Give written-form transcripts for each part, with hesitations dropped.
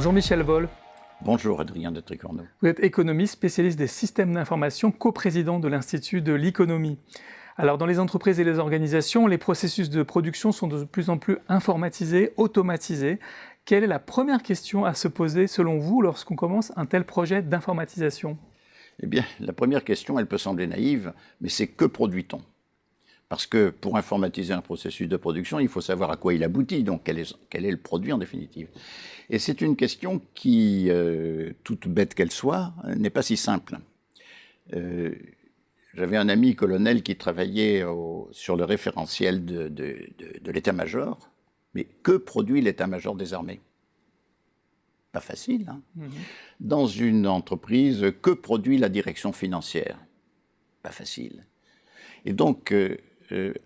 Bonjour Michel Vol. Bonjour Adrien de Tricorneau. Vous êtes économiste, spécialiste des systèmes d'information, coprésident de l'Institut de l'économie. Alors dans les entreprises et les organisations, les processus de production sont de plus en plus informatisés, automatisés. Quelle est la première question à se poser selon vous lorsqu'on commence un tel projet d'informatisation? Eh bien, la première question, elle peut sembler naïve, mais c'est que produit-on? Parce que pour informatiser un processus de production, il faut savoir à quoi il aboutit, donc quel est le produit en définitive. Et c'est une question qui, toute bête qu'elle soit, n'est pas si simple. J'avais un ami colonel qui travaillait sur le référentiel de l'état-major, mais que produit l'état-major des armées? Pas facile, hein. Dans une entreprise, que produit la direction financière? Pas facile. Et donc,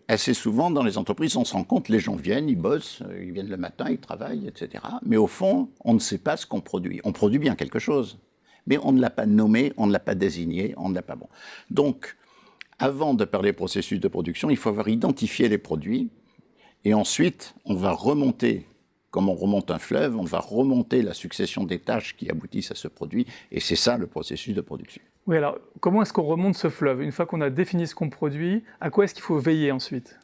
assez souvent, dans les entreprises, on se rend compte, les gens viennent, ils bossent, ils viennent le matin, ils travaillent, etc. Mais au fond, on ne sait pas ce qu'on produit. On produit bien quelque chose, mais on ne l'a pas nommé, on ne l'a pas désigné, on ne l'a pas bon. Donc, avant de parler processus de production, il faut avoir identifié les produits, et ensuite, on va remonter, comme on remonte un fleuve, on va remonter la succession des tâches qui aboutissent à ce produit, et c'est ça le processus de production. Oui, alors comment est-ce qu'on remonte ce fleuve? Une fois qu'on a défini ce qu'on produit, à quoi est-ce qu'il faut veiller ensuite?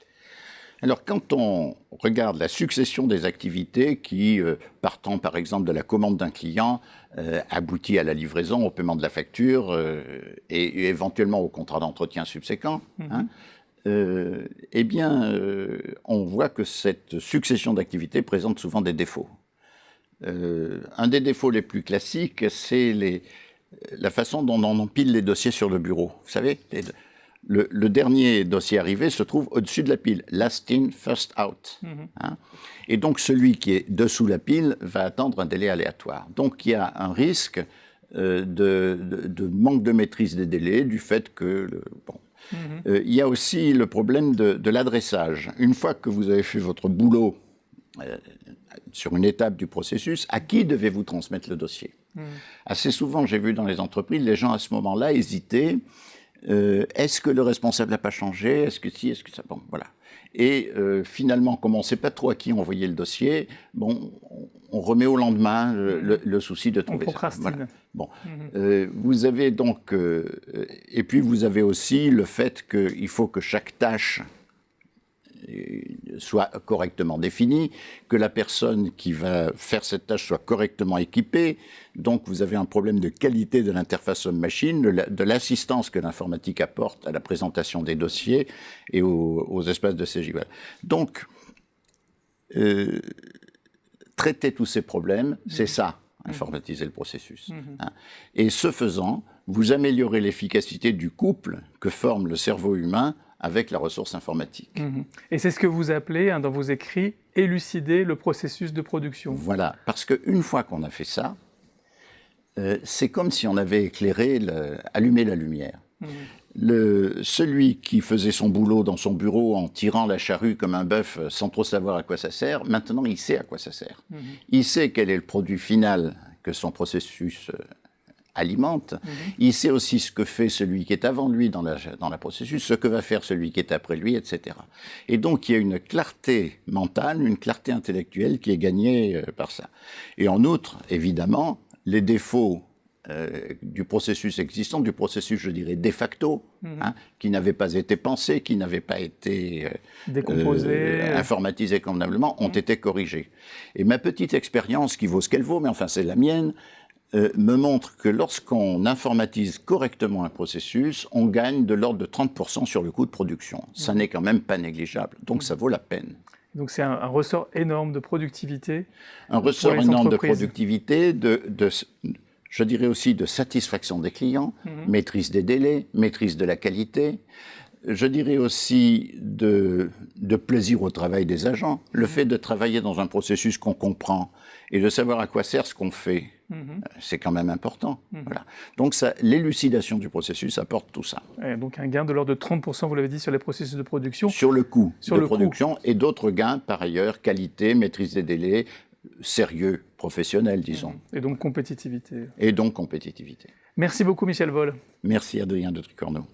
Alors, quand on regarde la succession des activités qui, partant par exemple de la commande d'un client, aboutit à la livraison, au paiement de la facture et éventuellement au contrat d'entretien subséquent, hein, eh bien, on voit que cette succession d'activités présente souvent des défauts. Un des défauts les plus classiques, c'est la façon dont on empile les dossiers sur le bureau. Vous savez, le dernier dossier arrivé se trouve au-dessus de la pile. Last in, first out. Hein. Et donc, celui qui est dessous la pile va attendre un délai aléatoire. Donc, il y a un risque de manque de maîtrise des délais, du fait que... il y a aussi le problème de l'adressage. Une fois que vous avez fait votre boulot sur une étape du processus, à qui devez-vous transmettre le dossier? Assez souvent, j'ai vu dans les entreprises, les gens à ce moment-là hésitaient. Est-ce que le responsable n'a pas changé? Est-ce que si? Est-ce que ça? Bon, voilà. Et finalement, comme on ne sait pas trop à qui envoyer le dossier, bon, on remet au lendemain le souci de trouver ça. Voilà. Bon, vous avez donc... et puis, vous avez aussi le fait qu'il faut que chaque tâche soit correctement définie, que la personne qui va faire cette tâche soit correctement équipée. Donc, vous avez un problème de qualité de l'interface homme-machine, de l'assistance que l'informatique apporte à la présentation des dossiers et aux espaces de saisie. Voilà. Donc, traiter tous ces problèmes, c'est ça, informatiser le processus. Hein. Et ce faisant, vous améliorez l'efficacité du couple que forme le cerveau humain avec la ressource informatique. Et c'est ce que vous appelez, hein, dans vos écrits, élucider le processus de production. Voilà, parce qu'une fois qu'on a fait ça, c'est comme si on avait allumé la lumière. Celui qui faisait son boulot dans son bureau en tirant la charrue comme un bœuf sans trop savoir à quoi ça sert, maintenant il sait à quoi ça sert. Il sait quel est le produit final que son processus alimente. Il sait aussi ce que fait celui qui est avant lui dans la processus, ce que va faire celui qui est après lui, etc. Et donc, il y a une clarté mentale, une clarté intellectuelle qui est gagnée par ça. Et en outre, évidemment, les défauts du processus existant, du processus, je dirais, de facto, hein, qui n'avait pas été pensé, qui n'avait pas été décomposé, informatisé convenablement, ont été corrigés. Et ma petite expérience, qui vaut ce qu'elle vaut, mais enfin c'est la mienne, me montre que lorsqu'on informatise correctement un processus, on gagne de l'ordre de 30% sur le coût de production. Ça n'est quand même pas négligeable, donc ça vaut la peine. Donc c'est un ressort énorme de productivité. Un ressort énorme de productivité, je dirais aussi de satisfaction des clients, maîtrise des délais, maîtrise de la qualité. Je dirais aussi de plaisir au travail des agents. Le fait de travailler dans un processus qu'on comprend et de savoir à quoi sert ce qu'on fait, c'est quand même important. Voilà. Donc l'élucidation du processus apporte tout ça. Et donc un gain de l'ordre de 30%, vous l'avez dit, sur les processus de production. Sur le coût de production et d'autres gains par ailleurs, qualité, maîtrise des délais, sérieux, professionnel, disons. Et donc compétitivité. Et donc compétitivité. Merci beaucoup Michel Vol. Merci Adrien de Tricorneau.